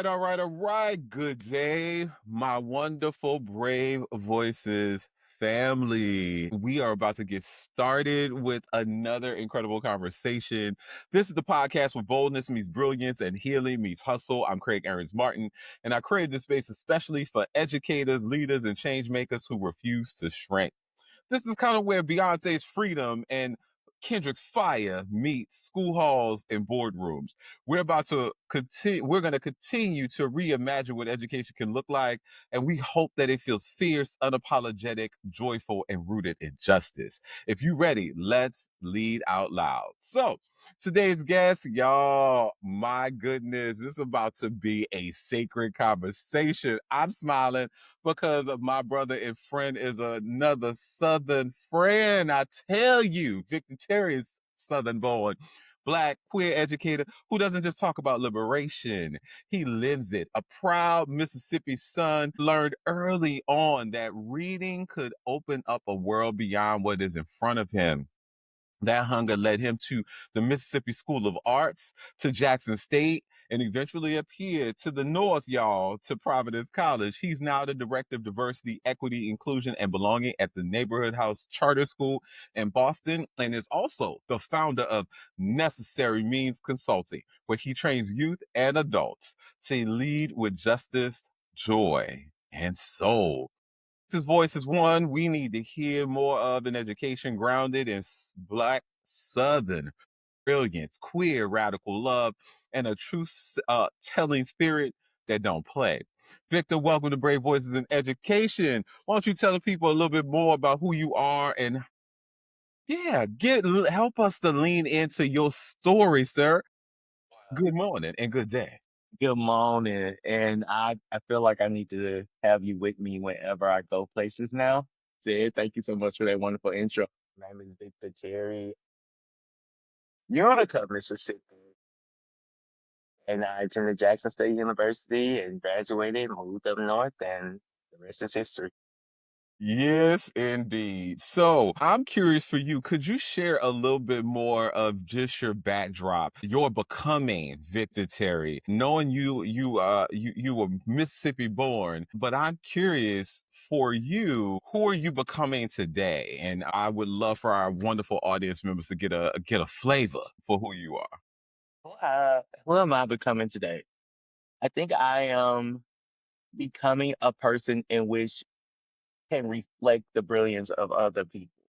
all right. Good day, my wonderful, brave voices family. We are about to get started with another incredible conversation. This is the podcast where boldness meets brilliance and healing meets hustle. I'm Craig Aarons Martin, and I created this space especially for educators, leaders, and change makers who refuse to shrink. This is kind of where Beyonce's freedom and Kendrick's fire meets school halls and boardrooms. We're about to continue. We're going to continue to reimagine what education can look like, and we hope that it feels fierce, unapologetic, joyful, and rooted in justice. If you're ready, let's lead out loud. So, today's guest, y'all, my goodness, this is about to be a sacred conversation. I'm smiling because of my brother and friend is another Southern friend. I tell you, Victor Terry is Southern born. Black queer educator who doesn't just talk about liberation, he lives it. A proud Mississippi son, learned early on that reading could open up a world beyond what is in front of him. That hunger led him to the Mississippi School of Arts, to Jackson State, and eventually up here to the north, y'all, to Providence College. He's now the director of diversity, equity, inclusion, and belonging at the Neighborhood House Charter School in Boston, and is also the founder of Necessary Means Consulting, where he trains youth and adults to lead with justice, joy, and soul. His voice is one we need to hear more of in education, grounded in Black Southern brilliance, queer radical love, and a true telling spirit that don't play. Victor, welcome to Brave Voices in Education. Why don't you tell the people a little bit more about who you are and help us to lean into your story, sir. Good morning and good day. Good morning. And I feel like I need to have you with me whenever I go places now. Sid, thank you so much for that wonderful intro. My name is Victor Terry, Utica, Mississippi. And I attended Jackson State University and graduated, moved up north, and the rest is history. Yes, indeed. So I'm curious for you, could you share a little bit more of just your backdrop, your becoming Victor Terry, knowing you were Mississippi born, but I'm curious for you, who are you becoming today? And I would love for our wonderful audience members to get a flavor for who you are. Who am I becoming today? I think I am becoming a person in which can reflect the brilliance of other people.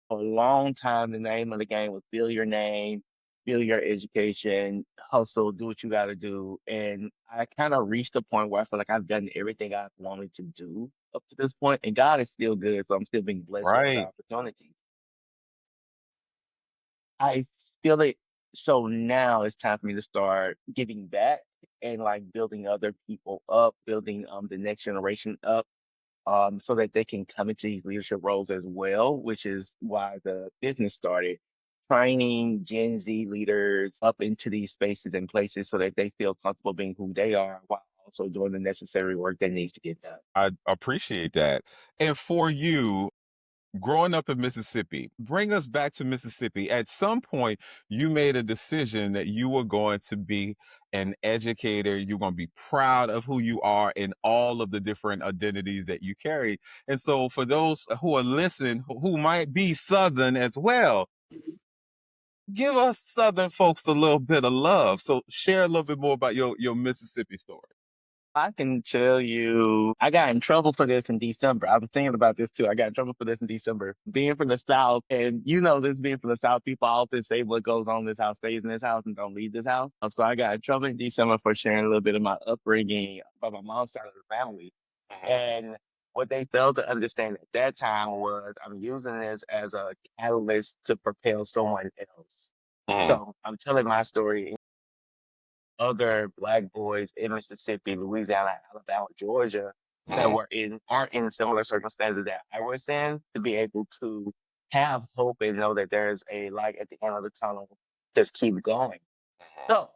For a long time, the name of the game was build your name, build your education, hustle, do what you got to do. And I kind of reached a point where I feel like I've done everything I've wanted to do up to this point, and God is still good, so I'm still being blessed with other Right. opportunities. I feel it. So now it's time for me to start giving back and like building other people up, building the next generation up so that they can come into these leadership roles as well, which is why the business started. Training Gen Z leaders up into these spaces and places so that they feel comfortable being who they are while also doing the necessary work that needs to get done. I appreciate that. And for you, growing up in Mississippi, bring us back to Mississippi. At some point, you made a decision that you were going to be an educator. You're going to be proud of who you are and all of the different identities that you carry. And so, for those who are listening, who might be Southern as well, give us Southern folks a little bit of love. So, share a little bit more about your Mississippi story. I can tell you, I got in trouble for this in December. I was thinking about this too. I got in trouble for this in December. Being from the South, and you know this being from the South, people often say what goes on in this house stays in this house and don't leave this house. So I got in trouble in December for sharing a little bit of my upbringing by my mom's side of the family. And what they failed to understand at that time was I'm using this as a catalyst to propel someone else. Mhm, So I'm telling my story other black boys in Mississippi, Louisiana, Alabama, Georgia that mhm, aren't in similar circumstances that I was in to be able to have hope and know that there's a light at the end of the tunnel. Just keep going. mhm. So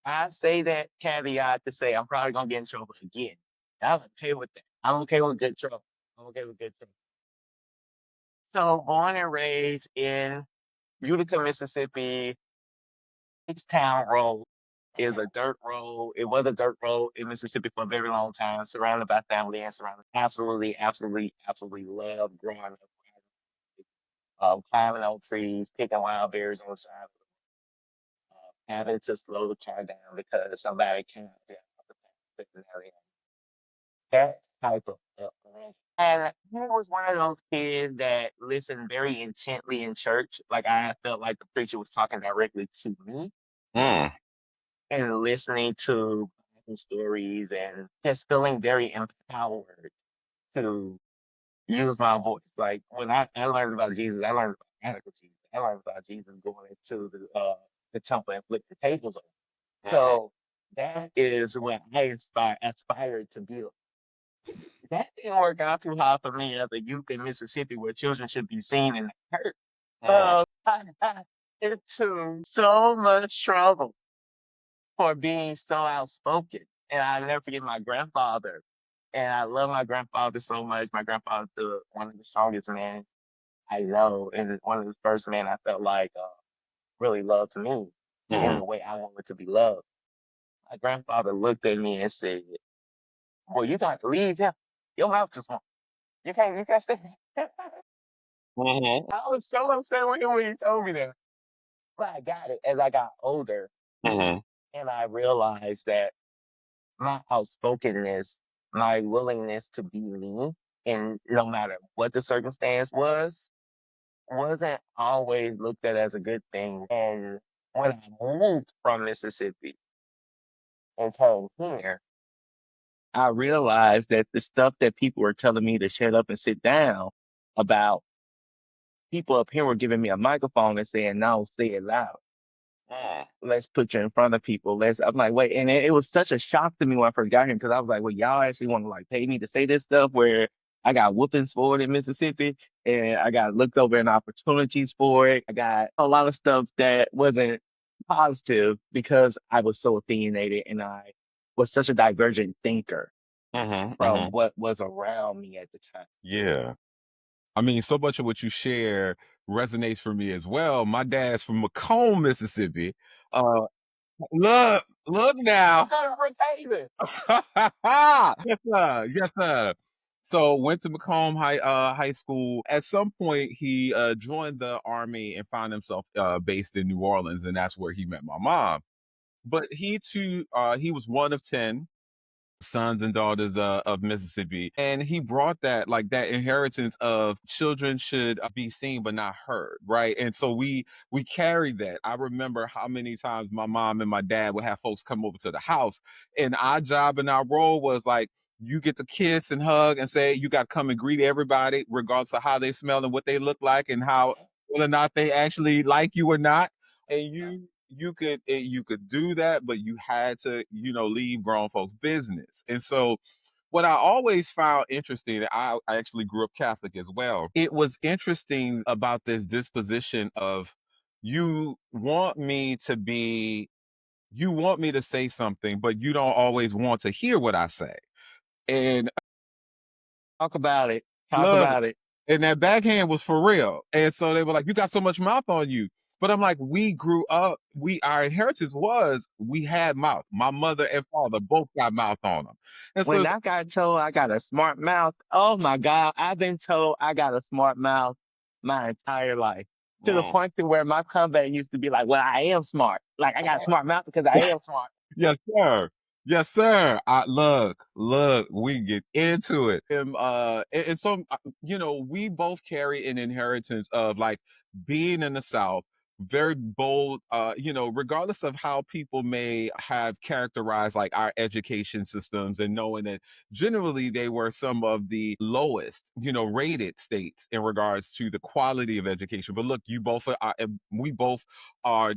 I say that caveat to say I'm probably gonna get in trouble again. I'm okay with that. I'm okay with good trouble. I'm okay with good trouble. So born and raised in Utica, Mississippi, it's town road. is a dirt road. It was a dirt road in Mississippi for a very long time, surrounded by family and surrounded. Absolutely, absolutely, absolutely love growing up, climbing on trees, picking wild berries on the side of having to slow the car down because somebody can't get off the path and everything. That type of and he was one of those kids that listened very intently in church. Like I felt like the preacher was talking directly to me Mm, and listening to Bible stories and just feeling very empowered to use my voice. Like when I learned about Jesus, I learned about radical Jesus. I learned about Jesus going into the temple and flip the tables over. mhm, So that is what I aspired to be. That didn't work out too hard for me as a youth in Mississippi where children should be seen and heard. mm, I got into so much trouble for being so outspoken. And I never forget my grandfather. And I love my grandfather so much. My grandfather's one of the strongest men I know, and one of the first men I felt like really loved me in mhm, the way I wanted to be loved. My grandfather looked at me and said, "Boy, you got to leave him. Your mouth too small. You can't stay." mhm, I was so upset when he told me that. But I got it as I got older, mhm, and I realized that my outspokenness, my willingness to be me, and no matter what the circumstance was, wasn't always looked at as a good thing. And when I moved from Mississippi and came here, I realized that the stuff that people were telling me to shut up and sit down about, people up here were giving me a microphone and saying, no, say it loud. mm, Let's put you in front of people. I'm like, wait. And it was such a shock to me when I first got here because I was like, well, y'all actually want to like pay me to say this stuff where I got whoopings for it in Mississippi and I got looked over in opportunities for it. I got a lot of stuff that wasn't positive because I was so opinionated and I was such a divergent thinker mhm, from mhm. what was around me at the time. Yeah. I mean, so much of what you share resonates for me as well. My dad's from Macomb, Mississippi. Uh, look now. Yes, sir. Yes, sir. So went to Macomb High School. At some point, he joined the army and found himself based in New Orleans, and that's where he met my mom. But he too, he was one of 10 sons and daughters of Mississippi. And he brought that like that inheritance of children should be seen but not heard, right? And so we carried that. I remember how many times my mom and my dad would have folks come over to the house, and our job and our role was like you get to kiss and hug and say you got to come and greet everybody, regardless of how they smell and what they look like and how whether or not they actually like you or not. And you could do that, but you had to, leave grown folks business. And so what I always found interesting, I actually grew up Catholic as well. It was interesting about this disposition of you want me to be you want me to say something, but you don't always want to hear what I say. And Talk about it. Talk look, about it. and that backhand was for real. And so they were like, "You got so much mouth on you." But I'm like, we grew up. Our inheritance was we had mouth. My mother and father both got mouth on them, and so When it's I got told I got a smart mouth, oh my God, I've been told I got a smart mouth my entire life. To the mm. point to wwhere my comeback used to be like, well, I am smart. Like I got a smart mouth because I am smart. Yes, sir. Yes, sir. Look, we get into it. And so, we both carry an inheritance of like being in the South, very bold, regardless of how people may have characterized like our education systems and knowing that generally they were some of the lowest, rated states in regards to the quality of education. But look, we both are,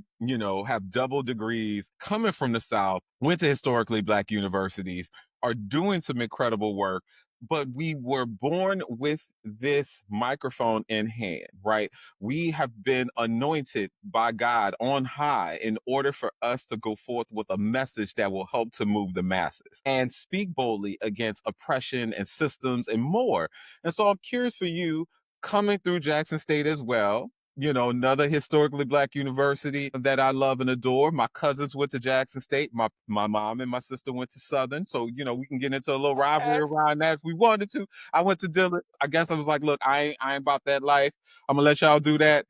have double degrees coming from the South, went to historically Black universities, are doing some incredible work. But we were born with this microphone in hand, right? We have been anointed by God on high in order for us to go forth with a message that will help to move the masses and speak boldly against oppression and systems and more. And so I'm curious for you, coming through Jackson State as well, another historically black university that I love and adore. My cousins went to Jackson State. My mom and my sister went to Southern. So, we can get into a little rivalry Okay. around that if we wanted to. I went to Dillon. I guess I was like, look, I ain't about that life. I'm gonna let y'all do that.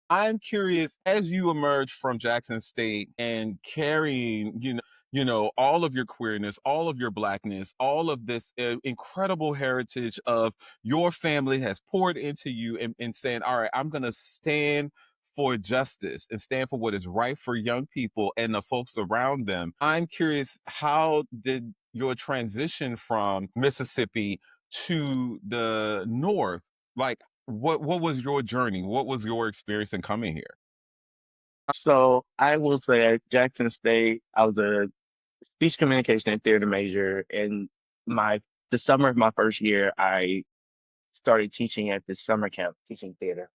I'm curious, as you emerge from Jackson State and carrying, all of your queerness, all of your blackness, all of this incredible heritage of your family has poured into you, and saying, all right, I'm going to stand for justice and stand for what is right for young people and the folks around them. I'm curious, how did your transition from Mississippi to the North, like, what was your journey? What was your experience in coming here? So I will say at Jackson State, I was a speech communication and theater major. And my the summer of my first year, I started teaching at this summer camp, teaching theater,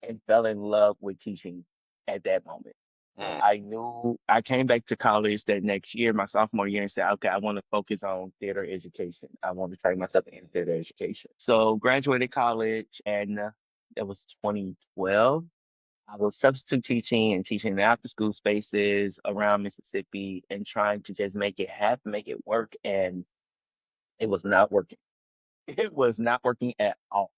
and fell in love with teaching at that moment. Mm. I knew I came back to college that next year, my sophomore year, and said, okay, I want to focus on theater education. I want to train myself in theater education. So graduated college, and that was 2012. I was substitute teaching and teaching in after school spaces around Mississippi and trying to just make it happen, make it work. And it was not working. It was not working at all.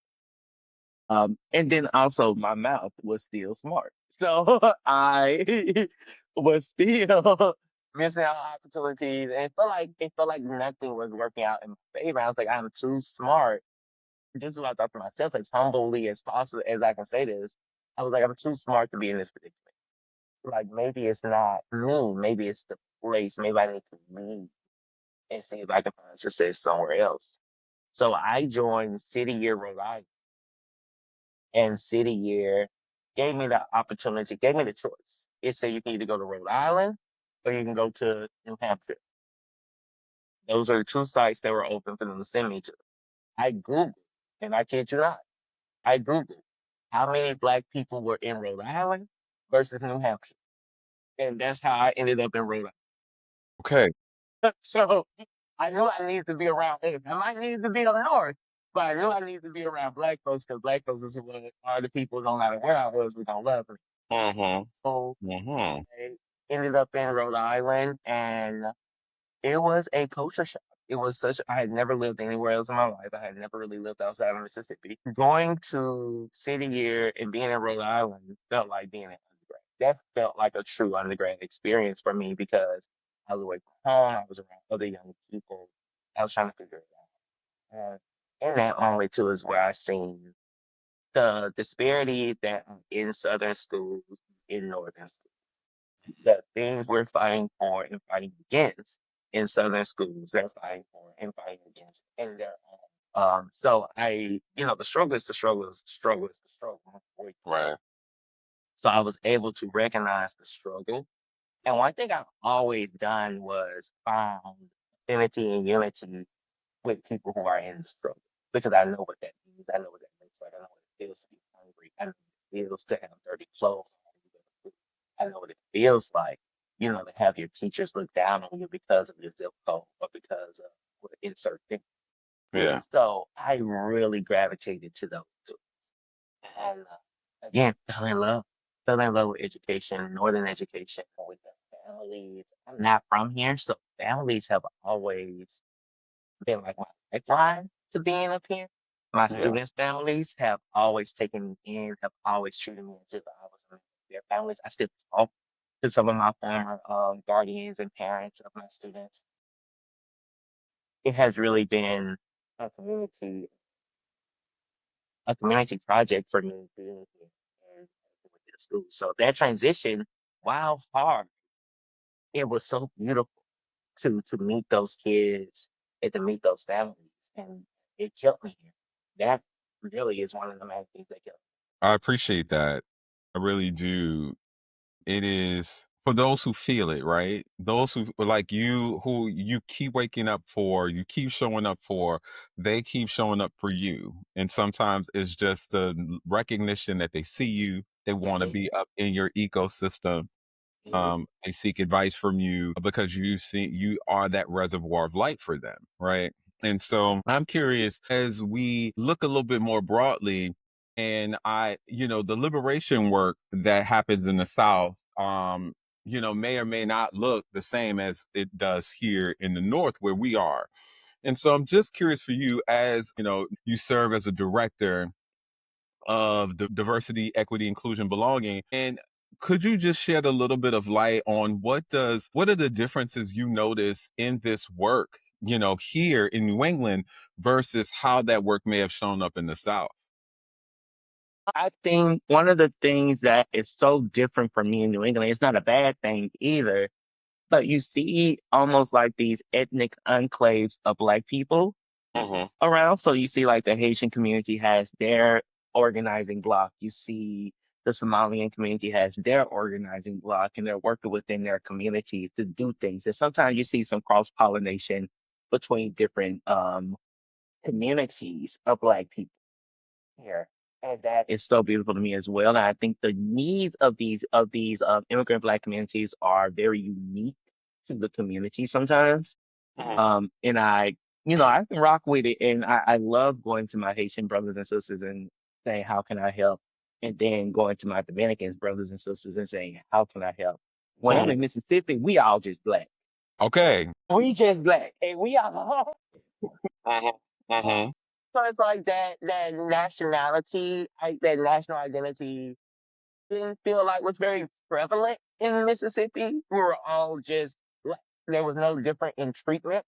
And then also my mouth was still smart. So I was still missing out on opportunities and it felt like nothing was working out in my favor. I was like, I'm too smart. This is what I thought to myself, as humbly as possible as I can say this. I was like, I'm too smart to be in this predicament. Like maybe it's not me, maybe it's the place. Maybe I need to leave and see if I can find success somewhere else. So I joined City Year Rhode Island, and City Year gave me the opportunity, gave me the choice. It said you can either go to Rhode Island or you can go to New Hampshire. Those are the two sites that were open for them to send me to. I Googled, and I kid you not, I Googled how many black people were in Rhode Island versus New Hampshire. And that's how I ended up in Rhode Okay. Island. So I knew I needed to be around it. I might need to be up north, but I knew I needed to be around black folks because black folks is what are the people, no matter where I was, we don't love me. Mm-hmm. So Mm-hmm. I ended up in Rhode Island, and it was a culture shock. It was such, I had never lived anywhere else in my life. I had never really lived outside of Mississippi. Going to City Year and being in Rhode Island felt like being in undergrad. That felt like a true undergrad experience for me because I was away from home. I was around other young people. I was trying to figure it out. And in that moment, too, is where I seen the disparity that in Southern schools, in Northern schools, the things we're fighting for and fighting against in Southern schools, they're fighting for and fighting against in their own. So the struggle is the struggle is the struggle is the struggle. Right. So I was able to recognize the struggle. And one thing I've always done was found affinity and unity with people who are in the struggle because I know what that means. I know what that looks like. I know what it feels to be hungry. I know what it feels to have dirty clothes. I know what it feels like, to have your teachers look down on you because of your zip code or because of what insert thing. Yeah. So I really gravitated to those two. And again, fell in love with education, Northern education, with the families. I'm not from here, so families have always been like my lifeline to being up here. My Yeah. students' families have always taken me in, have always treated me as if I was a member of their families. I still talk to some of my former guardians and parents of my students. It has really been a community, a community project for me being here and with the school. So that transition, while hard, it was so beautiful to meet those kids and to meet those families, and it kept me here. That really is one of the main things that kept I appreciate that. I really do. It is for those who feel it, right? Those who like you, who you keep waking up for, you keep showing up for, they keep showing up for you. And sometimes it's just the recognition that they see you, they want to me. be up in your ecosystem. Mhm. They seek advice from you because you are that reservoir of light for them, right? And so I'm curious, as we look a little bit more broadly, And the liberation work that happens in the South, may or may not look the same as it does here in the North where we are. And so I'm just curious for you, as you serve as a director of the diversity, equity, inclusion, belonging. And could you just shed a little bit of light on what are the differences you notice in this work, here in New England versus how that work may have shown up in the South? I think one of the things that is so different from me in New England, it's not a bad thing either, but you see almost like these ethnic enclaves of Black people Hmm. around. So you see like the Haitian community has their organizing block. You see the Somalian community has their organizing block, and they're working within their communities to do things. And sometimes you see some cross pollination between different communities of Black people here. And that is so beautiful to me as well. And I think the needs of these immigrant Black communities are very unique to the community sometimes. Hmm. And I can rock with it. And I love going to my Haitian brothers and sisters and saying, how can I help? And then going to my Dominicans brothers and sisters and saying, how can I help? When I'm Hmm. in Mississippi, we all just Black. Okay. We just Black. And we all Hmm. Hmm. so it's like that nationality, that national identity didn't feel like was very prevalent in Mississippi. We were all just Black. There was no different in treatment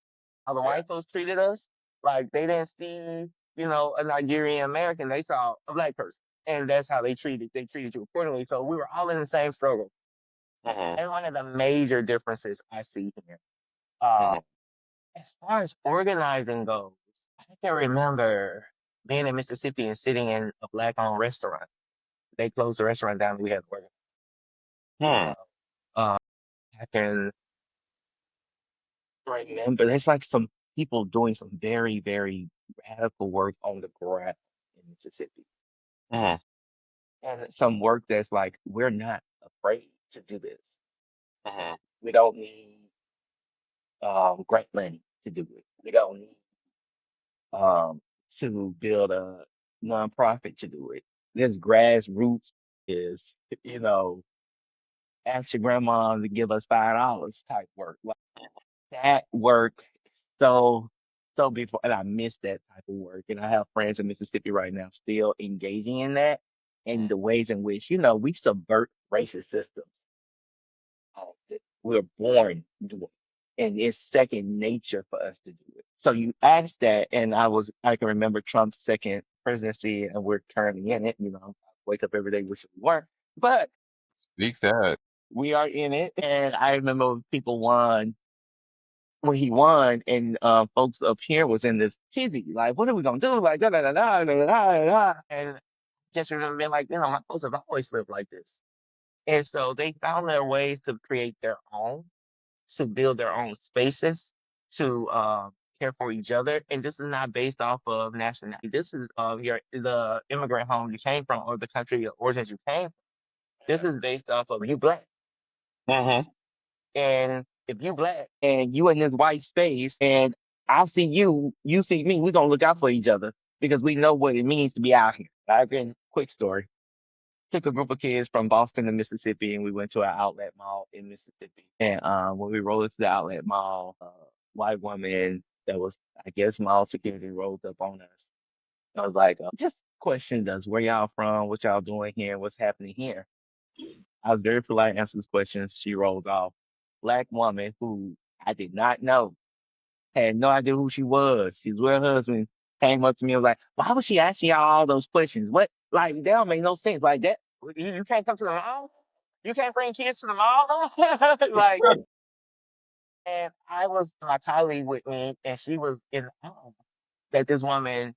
how the Yeah. white folks treated us. Like they didn't see, a Nigerian American, they saw a Black person. And that's how they treated you accordingly. So we were all in the same struggle. Hmm. And one of the major differences I see here. Uh Hmm. as far as organizing goes, I can remember being in Mississippi and sitting in a Black owned restaurant. They closed the restaurant down and we had to work. Hmm. Uh, I can remember there's like some people doing some very, very radical work on the ground in Mississippi. Hmm. And some work that's like, we're not afraid to do this. Hmm. We don't need grant money to do it. We don't need um, to build a nonprofit to do it. This grassroots is, you know, ask your grandma to give us $5 type work. Like that work is so beautiful, and I miss that type of work. And I have friends in Mississippi right now still engaging in that, and the ways in which we subvert racist systems. That we're born doing, and it's second nature for us to do it. So you asked that, and I can remember Trump's second presidency, and we're currently in it. I wake up every day wishing we weren't, but Speak that. we are in it. And I remember when he won, and folks up here was in this tizzy, like, what are we gonna do? Like, da da da da da da da. Da. And just remember being like, my folks have always lived like this, and so they found their ways to create their own, to build their own spaces, to care for each other. And this is not based off of nationality. This is the immigrant home you came from or the country of origins you came from. This is based off of you Black. Hmm. And if you Black and you in this white space and I see you, you see me, we're gonna look out for each other because we know what it means to be out here. Again, quick story. Took a group of kids from Boston to Mississippi, and we went to an outlet mall in Mississippi. And when we rolled into the outlet mall, white woman that was, I guess, mall security rolled up on us. I was like, just questioned us, where y'all from, what y'all doing here, what's happening here. I was very polite, answered these questions. She rolled off. Black woman who I did not know, had no idea who she was. She's with her husband, came up to me and was like, why was she asking y'all all those questions? What, like, that don't make no sense. Like, that, you can't come to the mall? You can't bring kids to the mall? Like, and I was my colleague with me, and she was in awe that this woman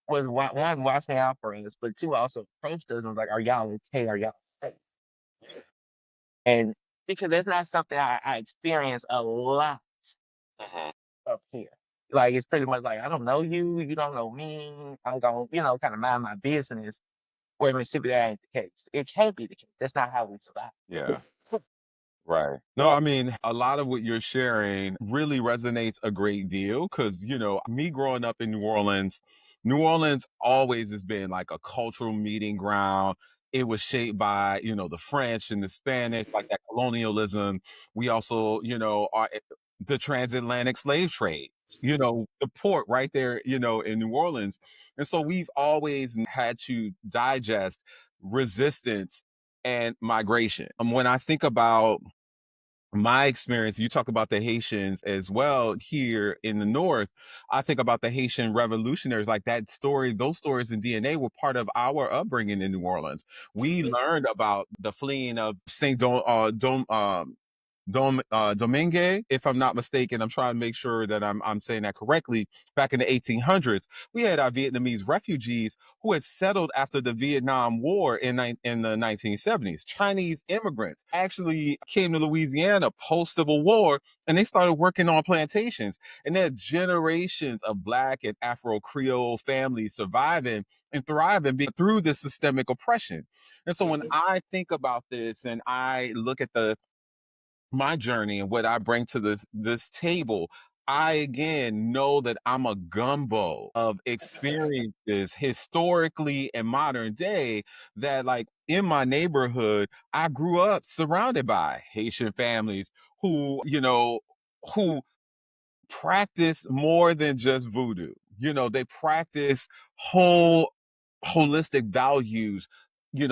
was one watching out for us, but two also approached us and was like, "Are y'all okay? Are y'all safe?" And because that's not something I experience a lot Hmm. up here. Like it's pretty much like I don't know you, you don't know me. I'm going, kind of mind my business. Where in Mississippi that ain't the case. It can't be the case. That's not how we Yeah. survive. Right. No, I mean, a lot of what you're sharing really resonates a great deal because, me growing up in New Orleans, New Orleans always has been like a cultural meeting ground. It was shaped by, the French and the Spanish, like that colonialism. We also, are the transatlantic slave trade, the port right there, in New Orleans. And so we've always had to digest resistance and migration. When I think about my experience, you talk about the Haitians as well here in the North. I think about the Haitian revolutionaries, like that story, those stories in DNA were part of our upbringing in New Orleans. We learned about the fleeing of Domingue, if I'm not mistaken. I'm trying to make sure that I'm saying that correctly. Back in the 1800s, we had our Vietnamese refugees who had settled after the Vietnam War in the 1970s. Chinese immigrants actually came to Louisiana post Civil War, and they started working on plantations. And there are generations of Black and Afro Creole families surviving and thriving through this systemic oppression. And so when I think about this and I look at my journey and what I bring to this table, I again know that I'm a gumbo of experiences historically and modern day, that like in my neighborhood, I grew up surrounded by Haitian families who practice more than just voodoo. They practice holistic values,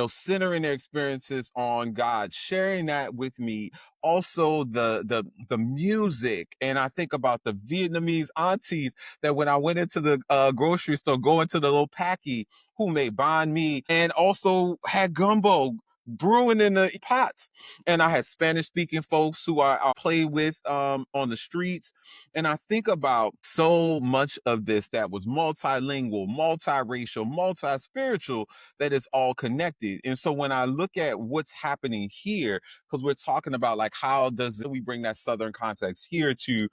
centering their experiences on God, sharing that with me. Also the music. And I think about the Vietnamese aunties that when I went into the grocery store, going to the little packy, who made banh mi and also had gumbo brewing in the pots. And I had Spanish speaking folks who I play with on the streets. And I think about so much of this that was multilingual, multiracial, multi-spiritual, that is all connected. And so when I look at what's happening here, because we're talking about like how does we bring that Southern context here to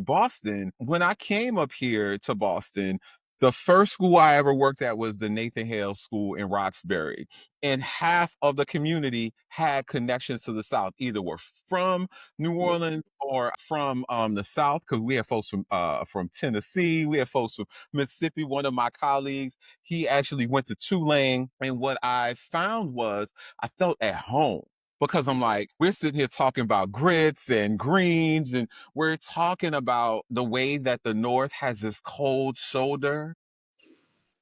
Boston. When I came up here to Boston, the first school I ever worked at was the Nathan Hale School in Roxbury. And half of the community had connections to the South, either were from New Orleans or from the South, because we have folks from Tennessee, we have folks from Mississippi. One of my colleagues, he actually went to Tulane. And what I found was I felt at home, because I'm like, we're sitting here talking about grits and greens, and we're talking about the way that the North has this cold shoulder,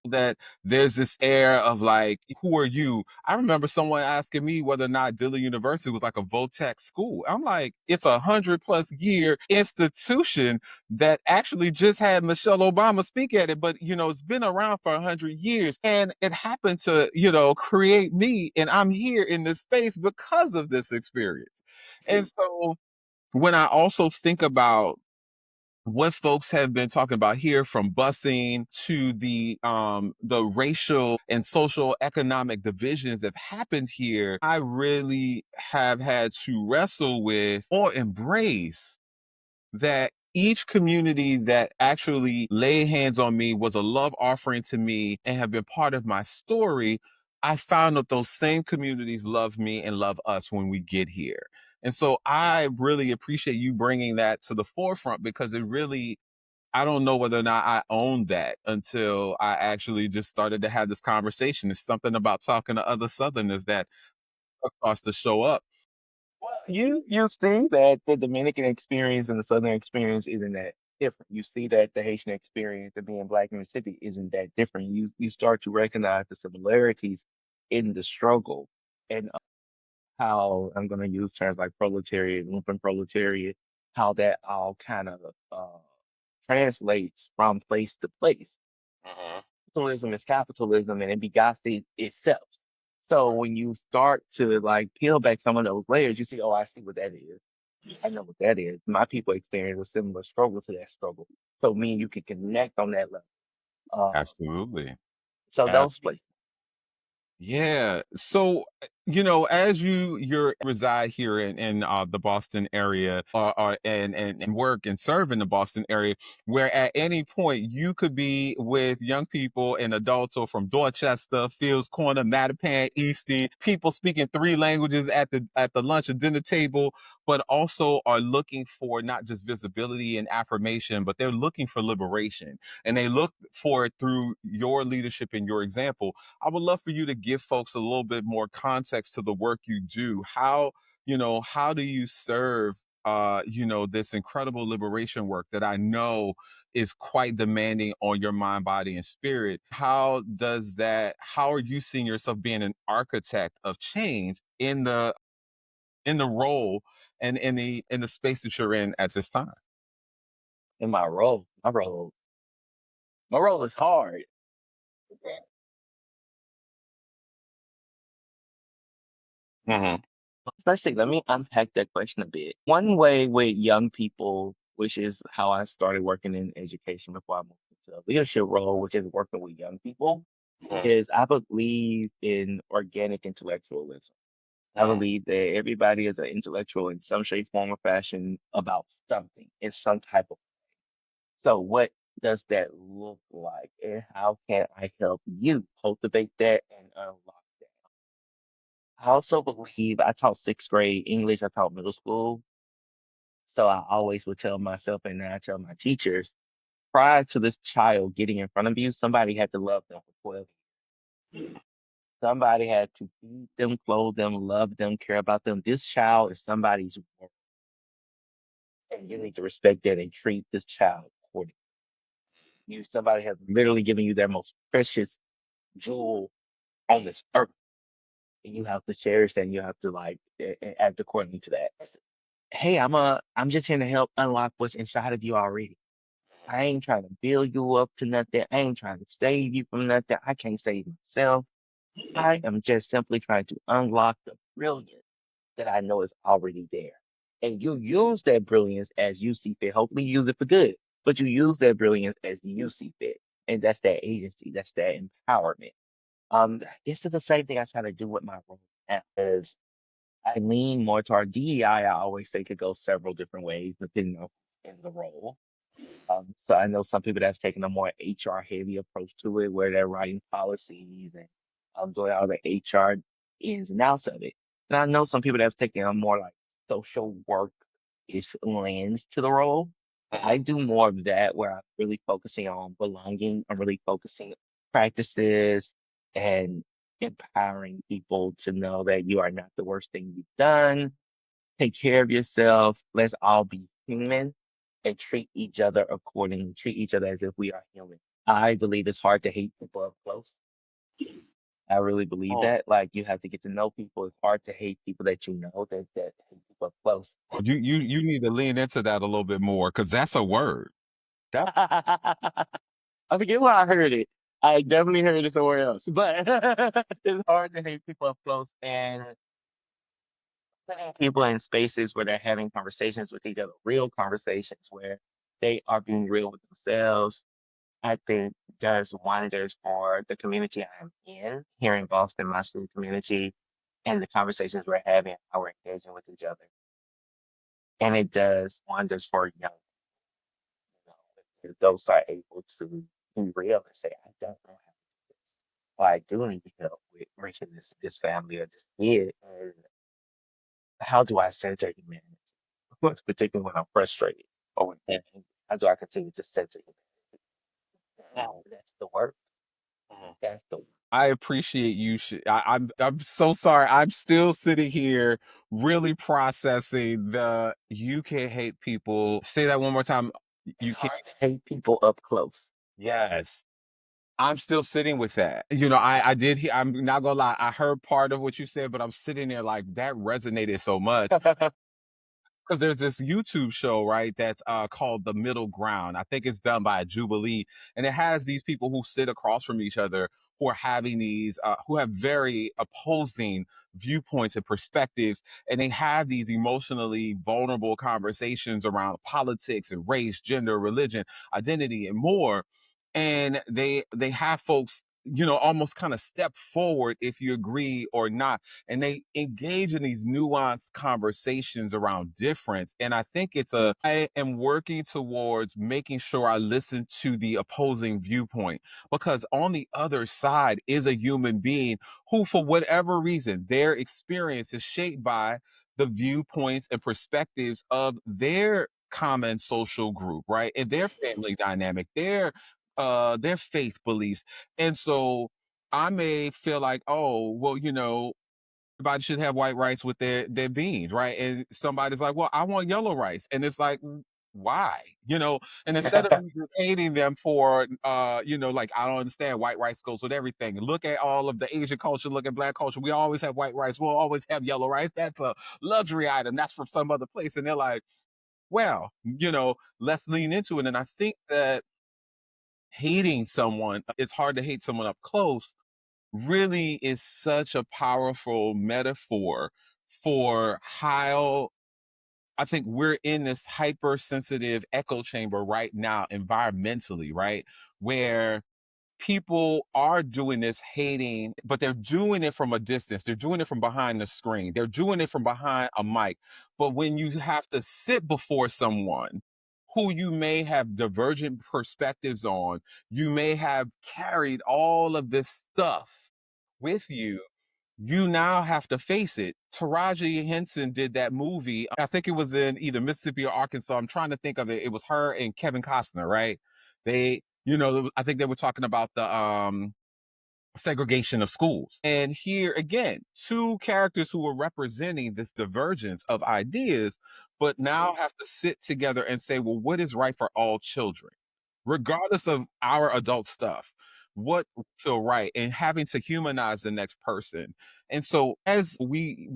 that there's this air of like, who are you? I remember someone asking me whether or not Dillon University was like a Votech school. I'm like, it's 100+ year institution that actually just had Michelle Obama speak at it, but it's been around for 100 years, and it happened to create me, and I'm here in this space because of this experience. And so when I also think about what folks have been talking about here, from busing to the racial and social economic divisions that happened here, I really have had to wrestle with or embrace that each community that actually laid hands on me was a love offering to me and have been part of my story. I found that those same communities love me and love us when we get here. And so I really appreciate you bringing that to the forefront, because it really, I don't know whether or not I owned that until I actually just started to have this conversation. It's something about talking to other Southerners that starts to show up. Well, you see that the Dominican experience and the Southern experience isn't that different. You see that the Haitian experience of being Black in the city isn't that different. You start to recognize the similarities in the struggle, and how I'm going to use terms like proletariat, lumpen proletariat, how that all kind of translates from place to place. Mhm. Capitalism is capitalism, and it begots itself. So when you start to like peel back some of those layers, you see, oh, I see what that is. I know what that is. My people experience a similar struggle to that struggle. So me and you can connect on that level. Uh, Absolutely. so those places. Yeah. So as you're reside here in the Boston area, and work and serve in the Boston area, where at any point you could be with young people and adults, or from Dorchester, Fields Corner, Mattapan, Eastie, people speaking three languages at the lunch and dinner table, but also are looking for not just visibility and affirmation, but they're looking for liberation, and they look for it through your leadership and your example. I would love for you to give folks a little bit more context to the work you do. How do you serve this incredible liberation work that I know is quite demanding on your mind, body, and spirit? How are you seeing yourself being an architect of change in the role and in the space that you're in at this time? In my role is hard. Hmm. Especially, let me unpack that question a bit. One way with young people, which is how I started working in education before I moved into a leadership role, which is working with young people, is I believe in organic intellectualism. I believe that everybody is an intellectual in some shape, form, or fashion about something in some type of. So, what does that look like, and how can I help you cultivate that and unlock that? I also believe I taught sixth grade English, I taught middle school. So I always would tell myself, and now I tell my teachers, prior to this child getting in front of you, somebody had to love them for 12 years. Somebody had to feed them, clothe them, love them, care about them. This child is somebody's world, and you need to respect that and treat this child accordingly. Somebody has literally given you their most precious jewel on this earth, and you have to cherish that, and you have to act accordingly to that. Hey, I'm just here to help unlock what's inside of you already. I ain't trying to build you up to nothing. I ain't trying to save you from nothing. I can't save myself. I am just simply trying to unlock the brilliance that I know is already there. And you use that brilliance as you see fit. Hopefully, you use it for good, but you use that brilliance as you see fit. And that's that agency, that's that empowerment. This is the same thing I try to do with my role now. As I lean more toward DEI, I always say could go several different ways depending on who's in the role. So I know some people that's taking a more HR heavy approach to it, where they're writing policies and doing all the HR ins and outs of it. And I know some people that's taking a more like social work ish lens to the role. I do more of that, where I'm really focusing on belonging. I'm really focusing practices and empowering people to know that you are not the worst thing you've done. Take care of yourself. Let's all be human and treat each other accordingly. Treat each other as if we are human. I believe it's hard to hate people up close. I really believe Oh, that. Like, you have to get to know people. It's hard to hate people that you know that hate people up close. you need to lean into that a little bit more, because that's a word. That's I forget where I heard it. I definitely heard it somewhere else. But it's hard to hate people up close, and putting people in spaces where they're having conversations with each other, real conversations where they are being real with themselves, I think does wonders for the community I'm in here in Boston, my school community, and the conversations we're having, how we're engaging with each other. And it does wonders for young people. If those are able to be real and say, I don't know how to do this. Or I do need help with reaching this family or this kid. And how do I center humanity? Particularly when I'm frustrated or when I'm angry. How do I continue to center humanity? That's the work. That's the work. I appreciate you. I'm so sorry. I'm still sitting here really processing the you can't hate people. Say that one more time. It's You can't. hard to hate people up close. Yes. I'm still sitting with that. I did hear, I'm not gonna lie, I heard part of what you said, but I'm sitting there like that resonated so much. Because there's this YouTube show, right, that's called The Middle Ground. I think it's done by Jubilee, and it has these people who sit across from each other, who are having who have very opposing viewpoints and perspectives, and they have these emotionally vulnerable conversations around politics and race, gender, religion, identity, and more. And they have folks almost kind of step forward if you agree or not. And they engage in these nuanced conversations around difference. And I think I am working towards making sure I listen to the opposing viewpoint, because on the other side is a human being who, for whatever reason, their experience is shaped by the viewpoints and perspectives of their common social group, right? And their family dynamic, their faith beliefs. And so I may feel like, oh, well, everybody should have white rice with their beans, right? And somebody's like, well, I want yellow rice. And it's like, why? And instead of me just hating them for like, I don't understand, white rice goes with everything. Look at all of the Asian culture, look at black culture. We always have white rice. We'll always have yellow rice. That's a luxury item. That's from some other place. And they're like, well, let's lean into it. And I think that hating someone, it's hard to hate someone up close, really is such a powerful metaphor for how I think we're in this hypersensitive echo chamber right now, environmentally, right? Where people are doing this hating, but they're doing it from a distance. They're doing it from behind the screen. They're doing it from behind a mic. But when you have to sit before someone who you may have divergent perspectives on, you may have carried all of this stuff with you. You now have to face it. Taraji Henson did that movie. I think it was in either Mississippi or Arkansas. I'm trying to think of it. It was her and Kevin Costner, right? I think they were talking about the segregation of schools. And here again, two characters who were representing this divergence of ideas, but now have to sit together and say, well, what is right for all children, regardless of our adult stuff? What feel right, and having to humanize the next person. And so as we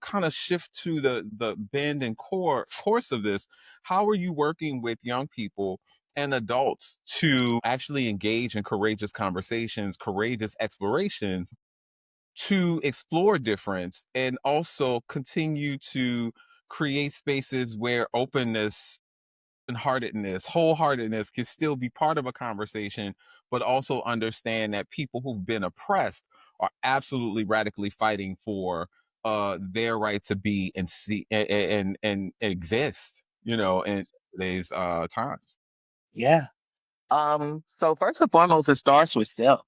kind of shift to the bend and course of this, how are you working with young people and adults to actually engage in courageous conversations, courageous explorations, to explore difference and also continue to create spaces where openness and heartedness, wholeheartedness can still be part of a conversation, but also understand that people who've been oppressed are absolutely radically fighting for their right to be and see and exist, in today's times. Yeah. So first and foremost, it starts with self.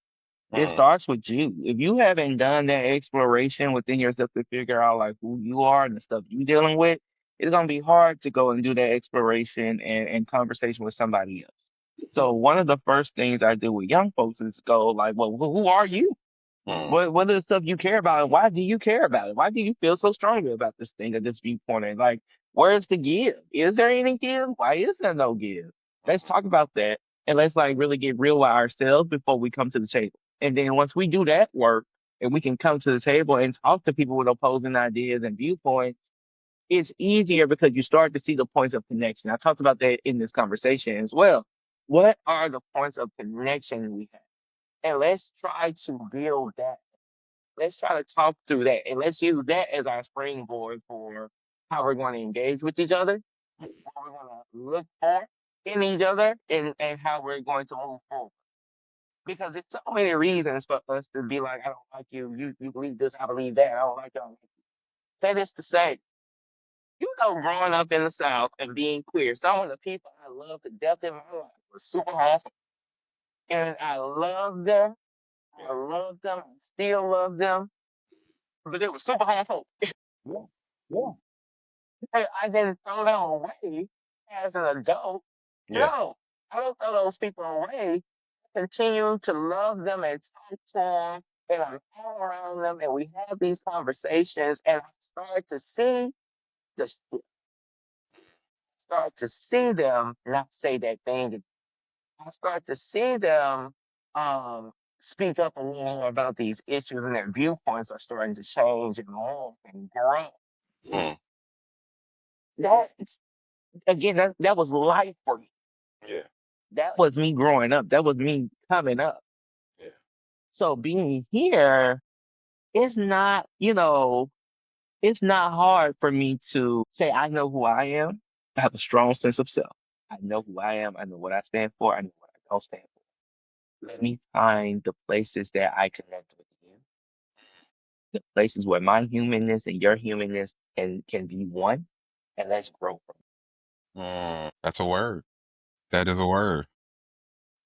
It Mm, starts with you. If you haven't done that exploration within yourself to figure out like who you are and the stuff you dealing with, it's gonna be hard to go and do that exploration and conversation with somebody else. So one of the first things I do with young folks is go like, well, who are you? mm, What are the stuff you care about, and why do you care about it? Why do you feel so strongly about this thing or this viewpoint? And like, where's the give? Is there any give? Why is there no give? Let's talk about that, and let's like really get real with ourselves before we come to the table. And then once we do that work, and we can come to the table and talk to people with opposing ideas and viewpoints, it's easier because you start to see the points of connection. I talked about that in this conversation as well. What are the points of connection we have? And let's try to build that. Let's try to talk through that, and let's use that as our springboard for how we're going to engage with each other, what we're going to look for in each other, and how we're going to move forward. Because there's so many reasons for us to be like, I don't like you, you believe this, I believe that, I don't like you. Say this to say, growing up in the South and being queer, some of the people I love to death in my life was super awesome. And I love them. yeah, I love them. I still love them. But they were super harmful. yeah, yeah, Hey, I didn't throw them away as an adult. yeah. No, I don't throw those people away. I continue to love them and talk to them, and I'm all around them, and we have these conversations, and I start to see them not say that thing. I start to see them um, speak up a little more about these issues, and their viewpoints are starting to change and move and grow. Mm, That again, that was life for me. yeah, That was me growing up. That was me coming up. yeah. So being here, it's not, it's not hard for me to say I know who I am. I have a strong sense of self. I know who I am. I know what I stand for. I know what I don't stand for. Let me find the places that I connect with you, the places where my humanness and your humanness can be one, and let's grow from That's a word. That is a word.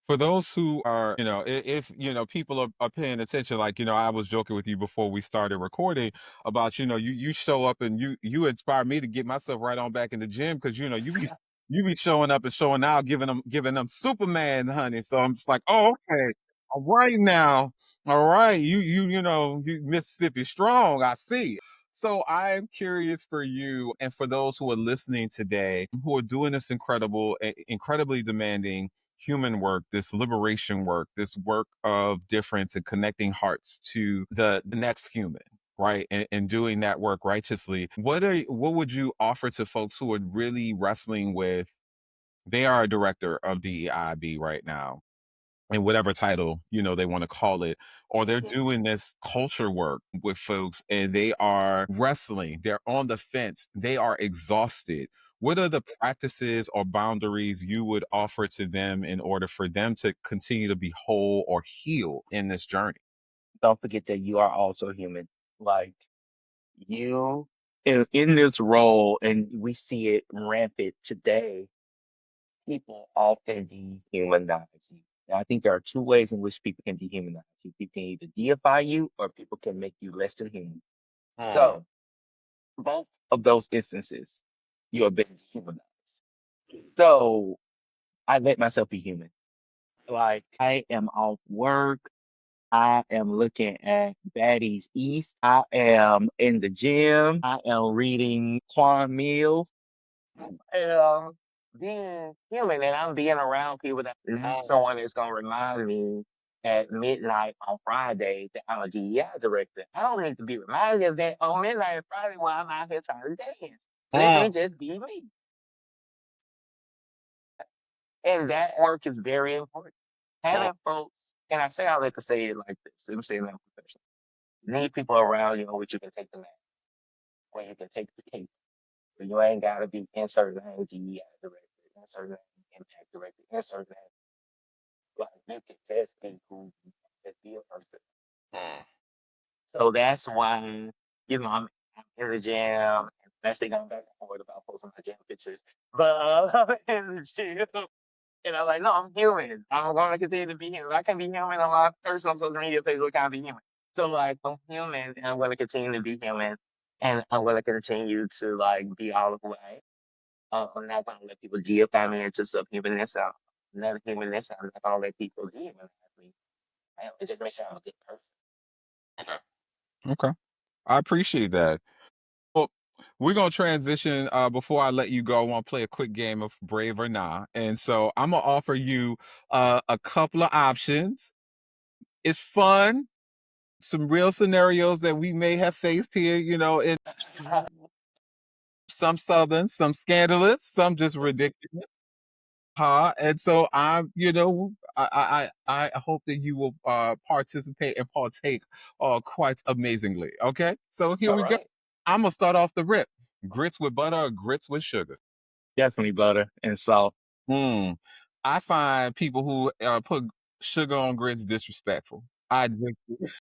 For those who are, if people are paying attention, like, I was joking with you before we started recording about, you show up and you inspire me to get myself right on back in the gym, because it. you be showing up and showing out, giving them Superman, honey. So I'm just like, oh, okay, all right now, all right, you Mississippi strong, I see. So I'm curious for you and for those who are listening today, who are doing this incredibly demanding human work, this liberation work, this work of difference and connecting hearts to the next human, right? And doing that work righteously. What would you offer to folks who are really wrestling with? They are a director of DEIB right now, in whatever title they want to call it, or they're Mhm. doing this culture work with folks and they are wrestling, they're on the fence, they are exhausted. What are the practices or boundaries you would offer to them in order for them to continue to be whole or heal in this journey? Don't forget that you are also human. Like you in this role, and we see it rampant today, people often dehumanize you. And I think there are two ways in which people can dehumanize you. People can either deify you or people can make you less than human. Hmm. So both of those instances, you are being dehumanized. So I let myself be human. Like I am off work. I am looking at Baddies East. I am in the gym. I am reading Quan Mills. Um, being human, and I'm being around people that need someone that's gonna remind me at midnight on Friday that I'm a DEI director. I don't need to be reminded of that on midnight Friday while I'm out here trying to dance. Let me Hmm. just be me. And that work is very important. Hmm. Having folks, and I say I like to say it like this. I'm saying that professionally. Need people around you which you can take the man, where you can take the cake. But you ain't gotta be insert name DEI director, insert name impact director, insert name. Like you can just be who you are, just be a person. Hmm. So that's why, I'm in the gym, especially going back and forth about posting my gym pictures. But I'm in the gym. And I'm like, no, I'm human. I'm going to continue to be human. I can be human on my personal social media page. What can I be human? So like, I'm human, and I'm going to continue to be human, and I'm going to continue to like be all of who I am. I'm not going to let people deify me into subhumanness. Another humanness. I'm not going to let people dehumanize me. I just make sure I'm a good person. Okay. Okay. I appreciate that. Well, we're gonna transition. Before I let you go, I want to play a quick game of Brave or Nah, and so I'm gonna offer you a couple of options. It's fun, some real scenarios that we may have faced here. In some southern, some scandalous, some just ridiculous. Huh? And so I hope that you will participate and partake quite amazingly. Okay, so here All we go. right. I'm gonna start off the rip. Grits with butter or grits with sugar? Definitely butter and salt. Hmm. I find people who put sugar on grits disrespectful. I just,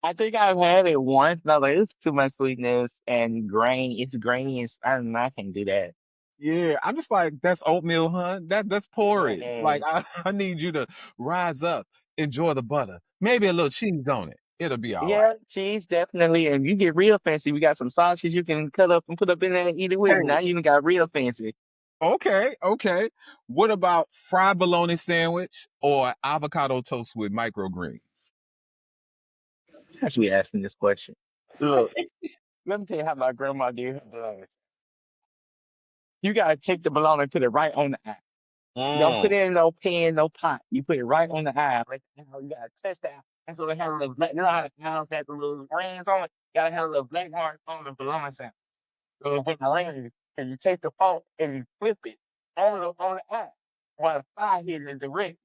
I think I've had it once, and I was like, it's too much sweetness and grain. It's grainy, and I don't know, I can't do that. yeah, I'm just like, that's oatmeal, huh? That's porridge. Like Mm-mm. I need you to rise up, enjoy the butter, maybe a little cheese on it. It'll be all right. Yeah, cheese definitely. And you get real fancy. We got some sausages you can cut up and put up in there and eat it with. Hey, Now you done got real fancy. okay, okay. What about fried bologna sandwich or avocado toast with microgreens? Gosh, we asking this question. Look, let me tell you how my grandma did her bologna. You gotta take the bologna and put it right on the eye. Don't Mm, put it in no pan, no pot. You put it right on the eye. Like, you gotta touch that. And so they have a little black, you know how the cows have the little rings on it? You gotta have a little black mark on the bologna sandwich. So with the ring, and you take the fork and you flip it on the eye while the fire hitting it direct.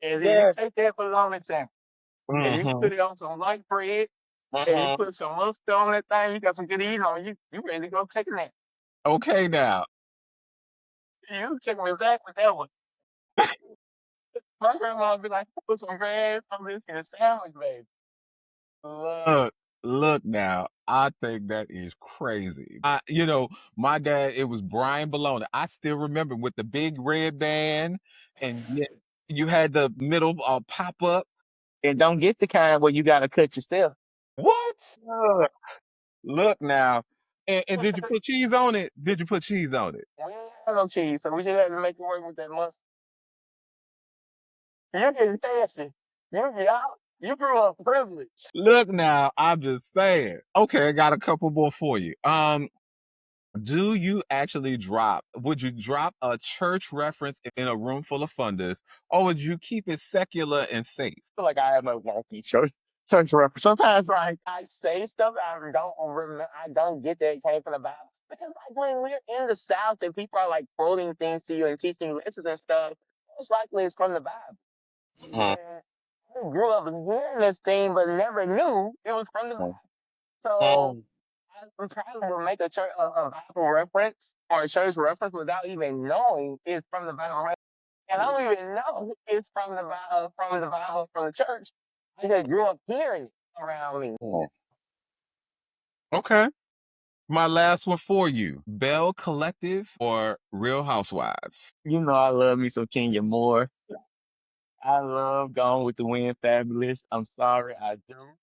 And then you yeah. take that bologna sandwich and you Mm-hmm. put it on some light bread and you Mm-hmm. put some mustard on that thing. You got some good eating on you. You ready to go take a nap. Okay now. You took me back with that one. My grandma would be like, put some grass on this here sandwich, baby. Look, look now. I think that is crazy. My dad, it was Brian Bologna. I still remember with the big red band, and you had the middle pop up. And don't get the kind where you gotta cut yourself. What? Look now. And did you put cheese on it? Did you put cheese on it? We ain't have no cheese, so we just had to make it work with that mustard. You getting fancy. You grew up privileged. Look now, I'm just saying. Okay, I got a couple more for you. Do you actually would you drop a church reference in a room full of funders, or would you keep it secular and safe? Feel like I am a walking church reference. Sometimes like I say stuff I don't remember, I don't get that it came from the Bible. Because like when we're in the South and people are like quoting things to you and teaching you lessons and stuff, most likely it's from the Bible. Mhm. And I grew up hearing this thing but never knew it was from the Bible. So Um, I probably would make a Bible reference or a church reference without even knowing it's from the Bible. And I don't even know it's from the church. I just grew up hearing it around me. okay. My last one for you. Bell Collective or Real Housewives? You know, I love me some Kenya Moore. I love Gone with the Wind Fabulous. I'm sorry, I do.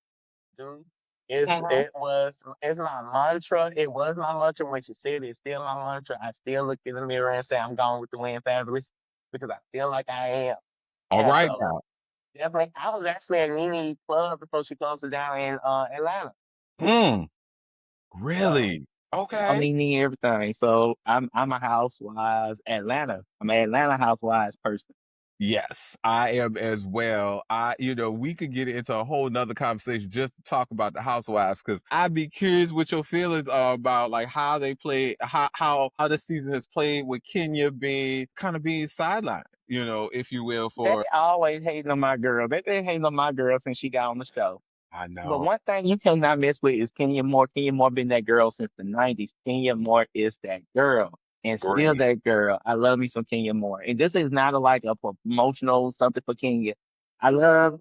Mhm. It's my mantra. It was my mantra when she said it. It's still my mantra. I still look in the mirror and say I'm Gone with the Wind Fabulous because I feel like I am. All And right so now. definitely, I was actually at Nene Club before she closed it down in Atlanta. Hmm. So Really? I'm Okay. eating everything. So I'm a housewives Atlanta. I'm an Atlanta housewives person. Yes, I am as well. We could get into a whole nother conversation just to talk about the housewives because I'd be curious what your feelings are about like how they play, how the season has played with Kenya being sidelined, if you will, They for always hating on my girl. They've been hating on my girl since she got on the show. I But know. one thing you cannot mess with is Kenya Moore. Kenya Moore been that girl since the '90s. Kenya Moore is that girl and still Agree. that girl. I love me some Kenya Moore. And this is not like a promotional something for Kenya. I love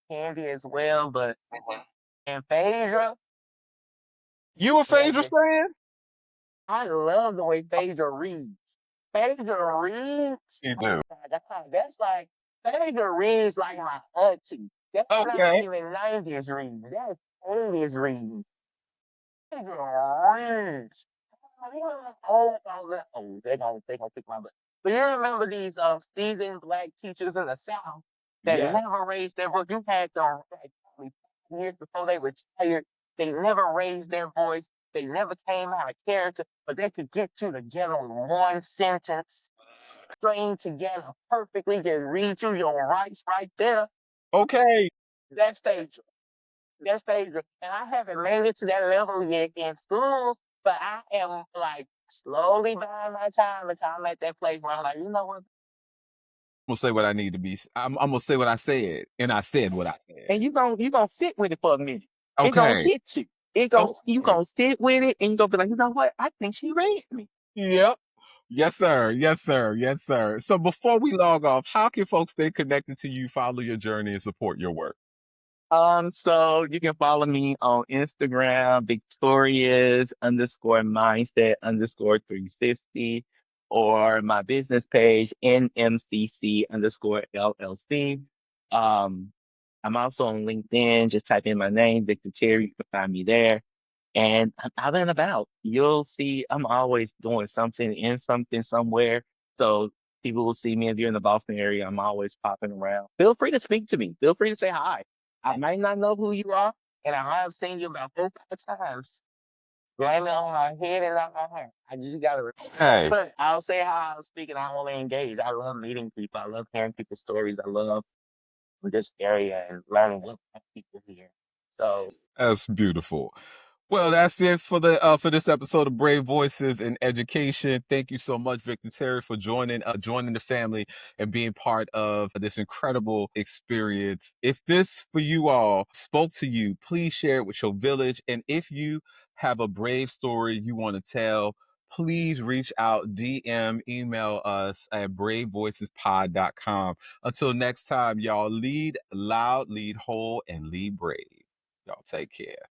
Candy as well, but Mhm. and Phaedra, You a that's Phaedra it. fan? I love the way Phaedra reads. Phaedra reads. You Oh do. my God, that's like Phaedra reads like my auntie. That's not Okay. even '90s reading. That's '80s reading. Phaedra reads. They gonna kick my butt. But you remember these seasoned black teachers in the South that Yeah. never raised their voice. You had them like probably 5 years before they retired. They never raised their voice. They never came out of character, but they could get you together with one sentence, string together perfectly, just read you your rights right there. Okay. That's Phaedra. That's Phaedra. And I haven't made it to that level yet in schools, but I am like slowly buying my time until I'm at that place where I'm like, you know what? I'm gonna say what I need to be. I'm gonna say what I said, and I said what I And said. you gonna sit with it for a minute. It gonna Okay. hit you. You Okay. gonna sit with it and you gonna be like, you know what? I think she read me. Yep. Yes, sir. Yes, sir. Yes, sir. So before we log off, how can folks stay connected to you, follow your journey, and support your work? So you can follow me on Instagram, Victorious underscore mindset underscore 360, or my business page, NMCC underscore LLC. Um, I'm also on LinkedIn. Just type in my name, Victor Terry. You can find me there. And I'm out and about. You'll see I'm always doing something in something somewhere. So people will see me if you're in the Boston area. I'm always popping around. Feel free to speak to me. Feel free to say hi. I might not know who you are, and I might have seen you about 4 5 times. Blame it on my head and not my heart. I just gotta Okay. but I'll say hi, I'll speak, and I want to engage. I love meeting people. I love hearing people's stories. I love this area and learning what people here. So That's beautiful. Well, that's it for this episode of Brave Voices in Education. Thank you so much, Victor Terry, for joining the family and being part of this incredible experience. If this for you all spoke to you, please share it with your village. And if you have a brave story you want to tell, please reach out, DM, email us at bravevoicespod.com. Until next time, y'all, lead loud, lead whole, and lead brave. Y'all take care.